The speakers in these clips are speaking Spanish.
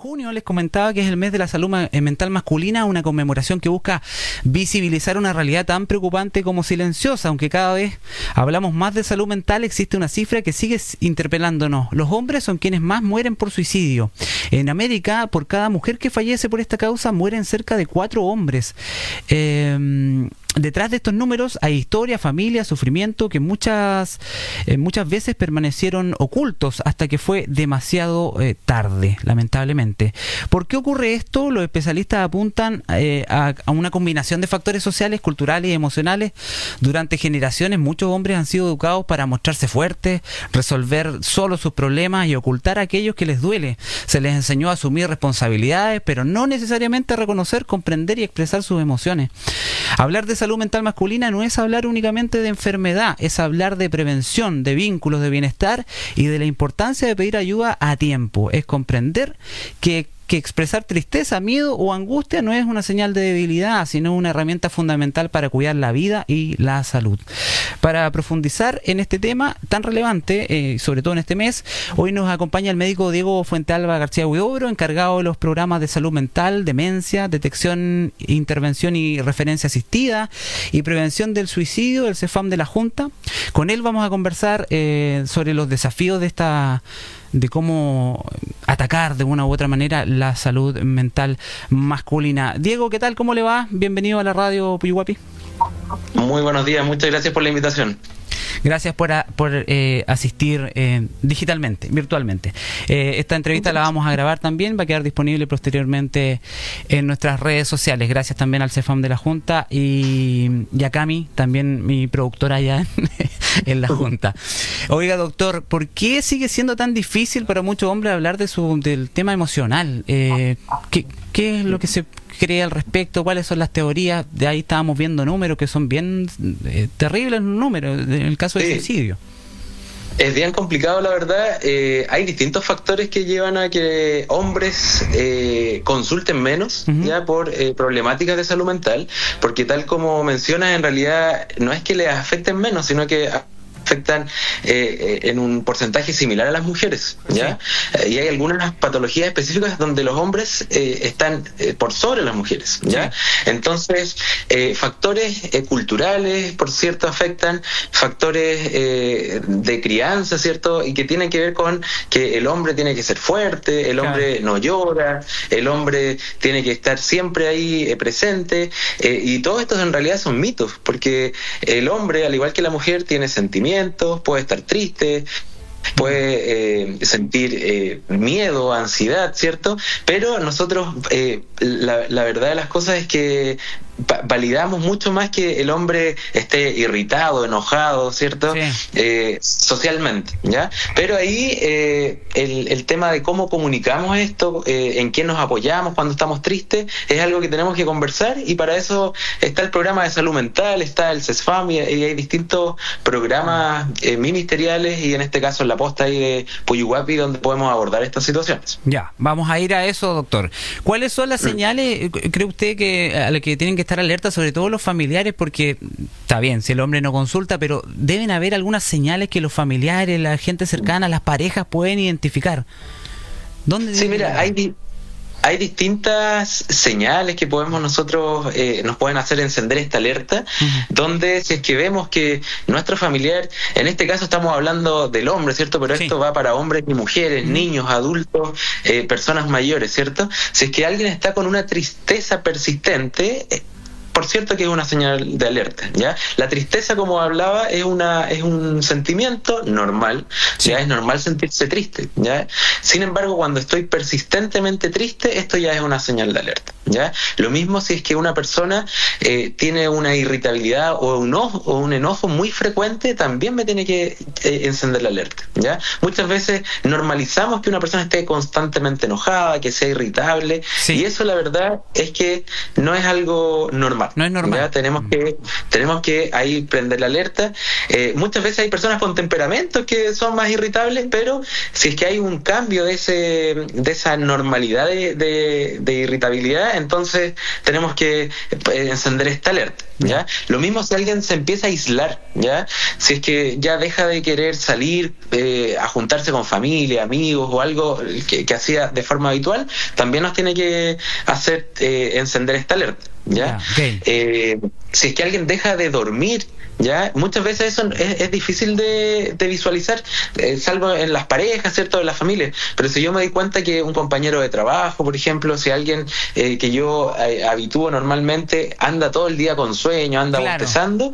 Junio les comentaba que es el mes de la salud mental masculina, una conmemoración que busca visibilizar una realidad tan preocupante como silenciosa. Aunque cada vez hablamos más de salud mental, existe una cifra que sigue interpelándonos. Los hombres son quienes más mueren por suicidio. En América, por cada mujer que fallece por esta causa, mueren cerca de 4 hombres. Detrás de estos números hay historia, familia, sufrimiento que muchas veces permanecieron ocultos hasta que fue demasiado tarde, lamentablemente. ¿Por qué ocurre esto? Los especialistas apuntan a una combinación de factores sociales, culturales y emocionales. Durante generaciones muchos hombres han sido educados para mostrarse fuertes, resolver solo sus problemas y ocultar a aquellos que les duele. Se les enseñó a asumir responsabilidades, pero no necesariamente a reconocer, comprender y expresar sus emociones. Hablar de salud mental masculina no es hablar únicamente de enfermedad, es hablar de prevención, de vínculos, de bienestar y de la importancia de pedir ayuda a tiempo. Es comprender que expresar tristeza, miedo o angustia no es una señal de debilidad, sino una herramienta fundamental para cuidar la vida y la salud. Para profundizar en este tema tan relevante, sobre todo en este mes, hoy nos acompaña el médico Diego Fuentealba García Huidobro, encargado de los programas de salud mental, demencia, detección, intervención y referencia asistida y prevención del suicidio del CEFAM de la Junta. Con él vamos a conversar sobre los desafíos de cómo atacar de una u otra manera la salud mental masculina. Diego, ¿qué tal? ¿Cómo le va? Bienvenido a la radio Puyuhuapi. Muy buenos días, muchas gracias por la invitación. Gracias por asistir digitalmente, virtualmente. Esta entrevista la vamos a grabar también, va a quedar disponible posteriormente en nuestras redes sociales. Gracias también al CEFAM de la Junta y a Cami, también mi productora allá en la Junta. Oiga, doctor, ¿por qué sigue siendo tan difícil para muchos hombres hablar del tema emocional? ¿Qué es lo que se cree al respecto? ¿Cuáles son las teorías? De ahí estábamos viendo números que son bien terribles, números en el caso de suicidio. Es bien complicado, la verdad. Hay distintos factores que llevan a que hombres consulten menos ya por problemáticas de salud mental, porque tal como mencionas, en realidad no es que les afecten menos, sino que afectan en un porcentaje similar a las mujeres, ¿ya? Y hay algunas patologías específicas donde los hombres están por sobre las mujeres, ¿ya? Entonces, factores culturales, por cierto, afectan, factores de crianza, ¿cierto? Y que tienen que ver con que el hombre tiene que ser fuerte, el hombre no llora, el hombre tiene que estar siempre ahí presente, y todo esto en realidad son mitos, porque el hombre, al igual que la mujer, tiene sentimientos, puede estar triste, puede sentir miedo, ansiedad, ¿cierto? Pero nosotros, la verdad de las cosas es que validamos mucho más que el hombre esté irritado, enojado, ¿cierto? Sí. Socialmente, ¿ya? Pero ahí el tema de cómo comunicamos esto, en qué nos apoyamos cuando estamos tristes, es algo que tenemos que conversar, y para eso está el programa de salud mental, está el CESFAM y hay distintos programas ministeriales, y en este caso en la posta ahí de Puyuhuapi, donde podemos abordar estas situaciones. Ya, vamos a ir a eso, doctor. ¿Cuáles son las señales, cree usted, a las que tienen que estar alerta, sobre todo los familiares? Porque está bien, si el hombre no consulta, pero deben haber algunas señales que los familiares, la gente cercana, las parejas pueden identificar. ¿Dónde? Sí, mira, hay distintas señales que podemos nosotros, nos pueden hacer encender esta alerta, donde si es que vemos que nuestro familiar, en este caso estamos hablando del hombre, ¿cierto? Pero esto va para hombres y mujeres, niños, adultos, personas mayores, ¿cierto? Si es que alguien está con una tristeza persistente, por cierto que es una señal de alerta, ¿ya? La tristeza, como hablaba, es un sentimiento normal, ¿ya? Es normal sentirse triste, ¿ya? Sin embargo, cuando estoy persistentemente triste, esto ya es una señal de alerta, ¿ya? Lo mismo si es que una persona tiene una irritabilidad o un enojo muy frecuente, también me tiene que encender la alerta, ¿ya? Muchas veces normalizamos que una persona esté constantemente enojada, que sea irritable, y eso la verdad es que no es algo normal, No es normal. ¿ya? Tenemos que ahí prender la alerta. Muchas veces hay personas con temperamentos que son más irritables, pero si es que hay un cambio de esa normalidad de irritabilidad, entonces tenemos que encender esta alerta, ¿ya? Lo mismo si alguien se empieza a aislar, ¿ya? Si es que ya deja de querer salir a juntarse con familia, amigos o algo que hacía de forma habitual, también nos tiene que hacer encender esta alerta, ¿ya? Si es que alguien deja de dormir, ¿ya? Muchas veces eso es difícil de visualizar, salvo en las parejas, ¿cierto?, en las familias. Pero si yo me doy cuenta que un compañero de trabajo, por ejemplo, si alguien que yo habitúo normalmente anda todo el día con sueño, anda bostezando,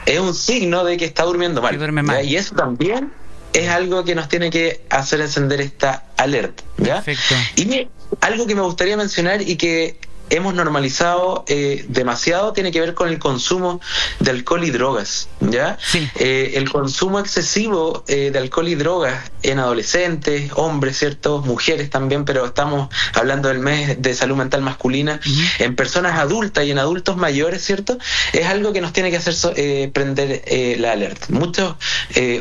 es un signo de que está durmiendo mal. Duerme mal. Y eso también es algo que nos tiene que hacer encender esta alerta, ¿ya? Perfecto. Y algo que me gustaría mencionar y que hemos normalizado demasiado tiene que ver con el consumo de alcohol y drogas, ¿ya? Sí. El consumo excesivo de alcohol y drogas en adolescentes, hombres, ¿cierto? Mujeres también, pero estamos hablando del mes de salud mental masculina, en personas adultas y en adultos mayores, ¿cierto? Es algo que nos tiene que hacer prender la alerta. Muchos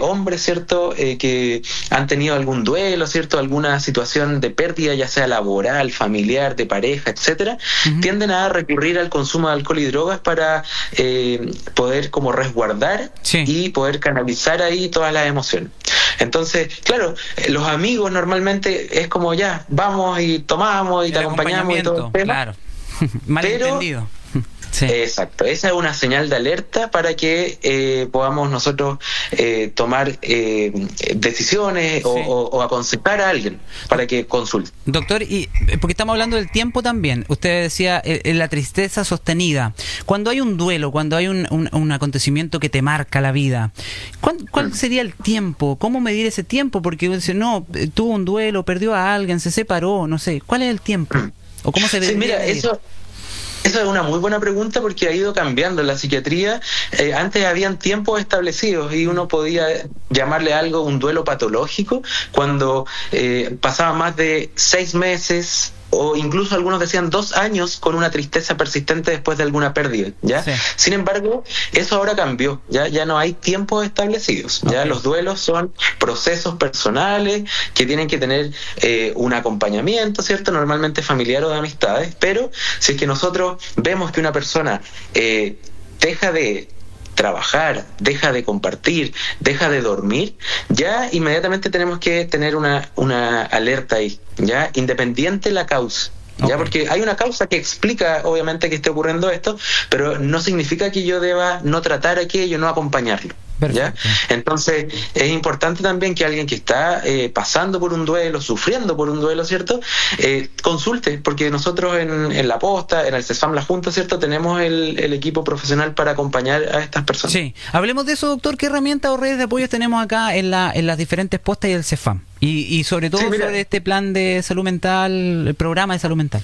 hombres, ¿cierto?, que han tenido algún duelo, ¿cierto?, alguna situación de pérdida, ya sea laboral, familiar, de pareja, etcétera, tienden a recurrir al consumo de alcohol y drogas para poder como resguardar y poder canalizar ahí todas las emociones. Entonces, claro, los amigos normalmente es como ya, vamos y tomamos y te acompañamos y todo el tema. Claro. Malentendido. Sí. Exacto, esa es una señal de alerta para que podamos nosotros tomar decisiones o aconsejar a alguien para que consulte. Doctor, y porque estamos hablando del tiempo también, usted decía la tristeza sostenida. Cuando hay un duelo, cuando hay un acontecimiento que te marca la vida, ¿cuál sería el tiempo? ¿Cómo medir ese tiempo? Porque uno dice, no, tuvo un duelo, perdió a alguien, se separó, no sé, ¿cuál es el tiempo? ¿O cómo se debería medir? Esa es una muy buena pregunta porque ha ido cambiando. En la psiquiatría antes habían tiempos establecidos y uno podía llamarle algo un duelo patológico cuando pasaba más de 6 meses o incluso algunos decían 2 años con una tristeza persistente después de alguna pérdida, ¿ya? Sí. Sin embargo, eso ahora cambió, ya no hay tiempos establecidos, ¿ya? Los duelos son procesos personales que tienen que tener un acompañamiento, ¿cierto? Normalmente familiar o de amistades, pero si es que nosotros vemos que una persona deja de trabajar, deja de compartir, deja de dormir, ya inmediatamente tenemos que tener una alerta ahí, ya independiente la causa. Ya, porque hay una causa que explica obviamente que esté ocurriendo esto, pero no significa que yo deba no tratar aquello, no acompañarlo. ¿Ya? Entonces es importante también que alguien que está pasando por un duelo, sufriendo por un duelo, ¿cierto? Consulte, porque nosotros en la posta, en el CESFAM La Junta, ¿cierto? Tenemos el equipo profesional para acompañar a estas personas. Sí, hablemos de eso, doctor. ¿Qué herramientas o redes de apoyo tenemos acá en las diferentes postas y el CESFAM? Y sobre todo sobre este plan de salud mental, el programa de salud mental.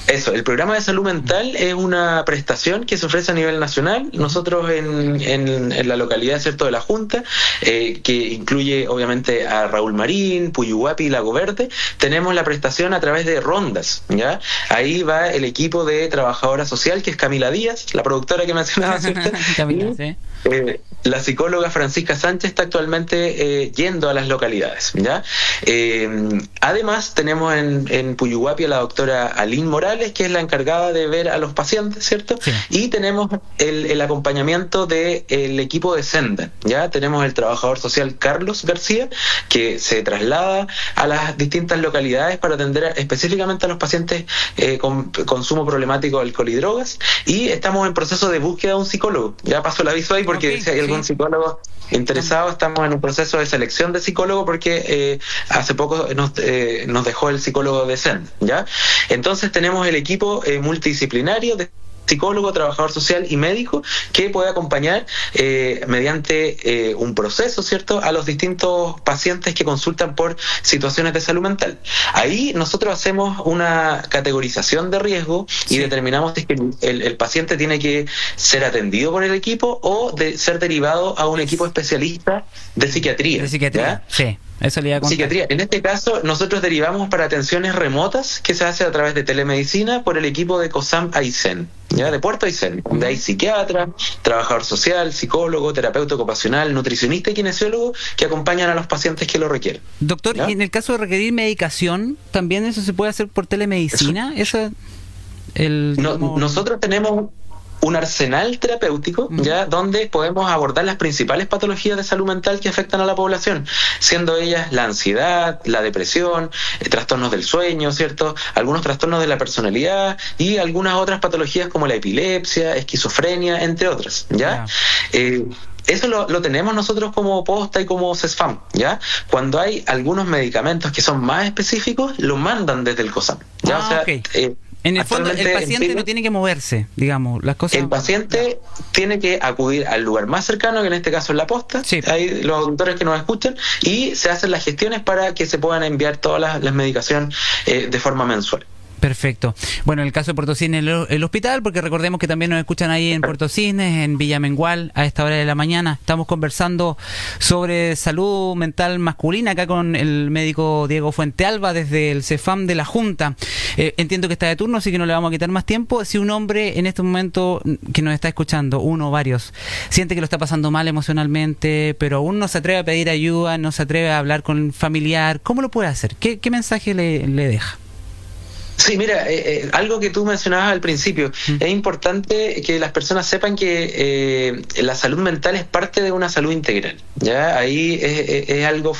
Eso, el programa de salud mental es una prestación que se ofrece a nivel nacional. Nosotros en la localidad, ¿cierto?, de La Junta, que incluye obviamente a Raúl Marín, Puyuhuapi y Lago Verde, tenemos la prestación a través de rondas, ¿ya? Ahí va el equipo de trabajadora social, que es Camila Díaz, la productora que mencionaba, ¿cierto? Camila, sí. La psicóloga Francisca Sánchez está actualmente yendo a las localidades, ¿ya? Además tenemos en Puyuhuapi a la doctora Aline Morales, que es la encargada de ver a los pacientes, ¿cierto? Sí. Y tenemos el acompañamiento del equipo de Senda, ¿ya? Tenemos el trabajador social Carlos García, que se traslada a las distintas localidades para atender específicamente a los pacientes con consumo problemático de alcohol y drogas, y estamos en proceso de búsqueda de un psicólogo. Ya paso el aviso ahí porque si hay algún psicólogo interesado, estamos en un proceso de selección de psicólogo porque hace poco nos dejó el psicólogo de Senda, ¿ya? Entonces tenemos el equipo multidisciplinario de psicólogo, trabajador social y médico que puede acompañar mediante un proceso, ¿cierto?, a los distintos pacientes que consultan por situaciones de salud mental. Ahí nosotros hacemos una categorización de riesgo y determinamos si el paciente tiene que ser atendido por el equipo o de ser derivado a un equipo especialista de psiquiatría. De psiquiatría, ¿ya? Sí. Eso le iba a contar. Psiquiatría. En este caso, nosotros derivamos para atenciones remotas que se hace a través de telemedicina por el equipo de COSAM Aysén, ¿ya? De Puerto Aysén, donde hay psiquiatra, trabajador social, psicólogo, terapeuta ocupacional, nutricionista y kinesiólogo que acompañan a los pacientes que lo requieren. Doctor, ¿ya? ¿y en el caso de requerir medicación, también eso se puede hacer por telemedicina? Nosotros tenemos un arsenal terapéutico, ya, donde podemos abordar las principales patologías de salud mental que afectan a la población, siendo ellas la ansiedad, la depresión, trastornos del sueño, ¿cierto? Algunos trastornos de la personalidad y algunas otras patologías como la epilepsia, esquizofrenia, entre otras, ¿ya? Eso lo tenemos nosotros como posta y como CESFAM, ¿ya? Cuando hay algunos medicamentos que son más específicos, lo mandan desde el COSAM, ¿ya? Okay. En el fondo, el paciente no tiene que moverse, digamos, las cosas. El paciente tiene que acudir al lugar más cercano, que en este caso es la posta, sí. Hay los auditores que nos escuchan, y se hacen las gestiones para que se puedan enviar todas las medicaciones de forma mensual. Perfecto. Bueno, en el caso de Puerto Cisnes, el hospital, porque recordemos que también nos escuchan ahí en Puerto Cisnes, en Villa Mengual, a esta hora de la mañana. Estamos conversando sobre salud mental masculina acá con el médico Diego Fuentealba desde el CEFAM de la Junta. Entiendo que está de turno, así que no le vamos a quitar más tiempo. Si un hombre en este momento que nos está escuchando, uno o varios, siente que lo está pasando mal emocionalmente, pero aún no se atreve a pedir ayuda, no se atreve a hablar con un familiar, ¿cómo lo puede hacer? ¿Qué mensaje le deja? Sí, mira, algo que tú mencionabas al principio, es importante que las personas sepan que la salud mental es parte de una salud integral, ¿ya? Ahí es algo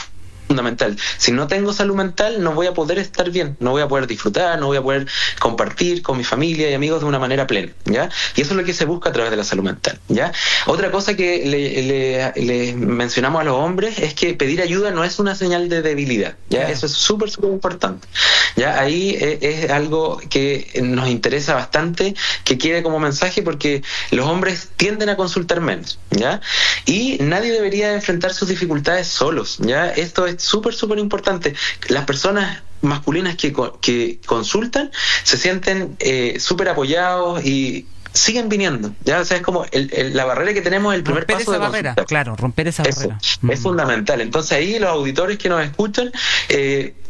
fundamental. Si no tengo salud mental, no voy a poder estar bien, no voy a poder disfrutar, no voy a poder compartir con mi familia y amigos de una manera plena, ¿ya? Y eso es lo que se busca a través de la salud mental, ¿ya? Otra cosa que le mencionamos a los hombres es que pedir ayuda no es una señal de debilidad, ¿ya? Eso es súper importante, ¿ya? Ahí es algo que nos interesa bastante, que quede como mensaje, porque los hombres tienden a consultar menos, ¿ya? Y nadie debería enfrentar sus dificultades solos, ¿ya? Esto es súper importante. Las personas masculinas que consultan se sienten súper apoyados y siguen viniendo, ¿ya? O sea, es como la barrera que tenemos, el primer paso de barrera. Claro, romper esa barrera. Es fundamental. Entonces ahí los auditores que nos escuchan,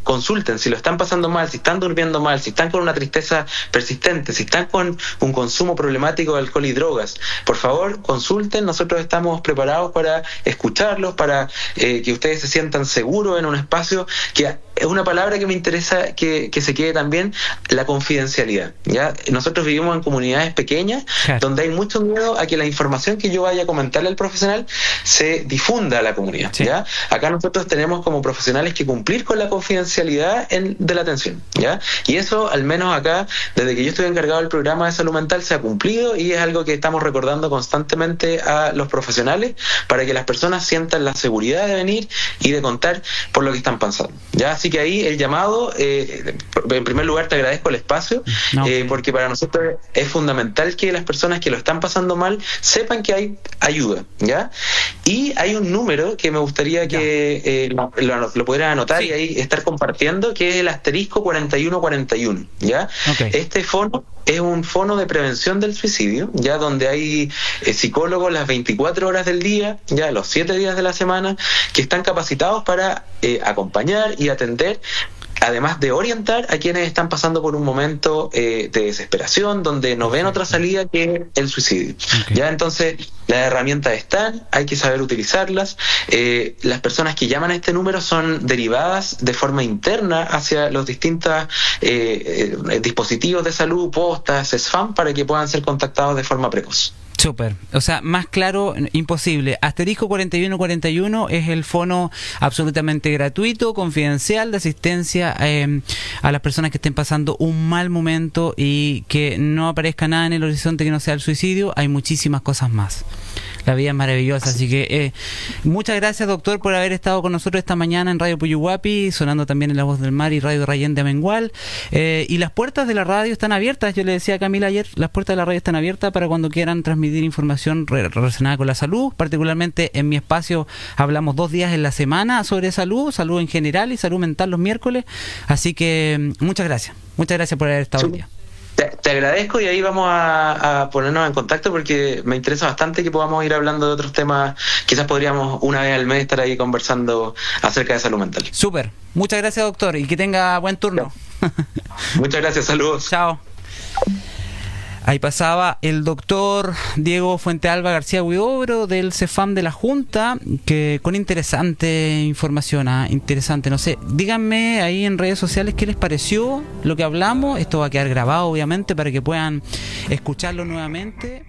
consulten si lo están pasando mal, si están durmiendo mal, si están con una tristeza persistente, si están con un consumo problemático de alcohol y drogas. Por favor, consulten. Nosotros estamos preparados para escucharlos, para que ustedes se sientan seguros en un espacio, que es una palabra que me interesa que se quede también, la confidencialidad, ¿ya? Nosotros vivimos en comunidades pequeñas, claro, donde hay mucho miedo a que la información que yo vaya a comentarle al profesional se difunda a la comunidad, sí, ¿ya? Acá nosotros tenemos como profesionales que cumplir con la confidencialidad de la atención, ¿ya? Y eso, al menos acá, desde que yo estoy encargado del programa de salud mental, se ha cumplido, y es algo que estamos recordando constantemente a los profesionales para que las personas sientan la seguridad de venir y de contar por lo que están pasando, ¿ya? Así que ahí el llamado, en primer lugar te agradezco el espacio, porque para nosotros es fundamental que las personas que lo están pasando mal sepan que hay ayuda, ¿ya? Y hay un número que me gustaría que lo pudieran anotar, sí, y ahí estar compartiendo, que es el asterisco 4141, ¿ya? Okay. Este fono es un fono de prevención del suicidio, ya, donde hay psicólogos las 24 horas del día, ya, los 7 días de la semana, que están capacitados para acompañar y atender, además de orientar a quienes están pasando por un momento de desesperación, donde no ven otra salida que el suicidio. Okay. Ya, entonces las herramientas están, hay que saber utilizarlas. Las personas que llaman a este número son derivadas de forma interna hacia los distintos dispositivos de salud, postas, CESFAM, para que puedan ser contactados de forma precoz. Súper, o sea, más claro, imposible. Asterisco 4141 es el fono absolutamente gratuito, confidencial, de asistencia a las personas que estén pasando un mal momento y que no aparezca nada en el horizonte que no sea el suicidio. Hay muchísimas cosas más. La vida es maravillosa, así que muchas gracias, doctor, por haber estado con nosotros esta mañana en Radio Puyuhuapi, sonando también en La Voz del Mar y Radio Rayén de Amengual. Y las puertas de la radio están abiertas. Yo le decía a Camila ayer, las puertas de la radio están abiertas para cuando quieran transmitir información relacionada con la salud. Particularmente en mi espacio hablamos 2 días en la semana sobre salud en general y salud mental los miércoles. Así que muchas gracias por haber estado hoy día. Te agradezco y ahí vamos a ponernos en contacto porque me interesa bastante que podamos ir hablando de otros temas. Quizás podríamos una vez al mes estar ahí conversando acerca de salud mental. Súper. Muchas gracias, doctor, y que tenga buen turno. Muchas gracias, saludos. Chao. Ahí pasaba el doctor Diego Fuentealba García Huidobro del CEFAM de la Junta, que con interesante información, interesante, no sé, díganme ahí en redes sociales qué les pareció lo que hablamos. Esto va a quedar grabado obviamente para que puedan escucharlo nuevamente.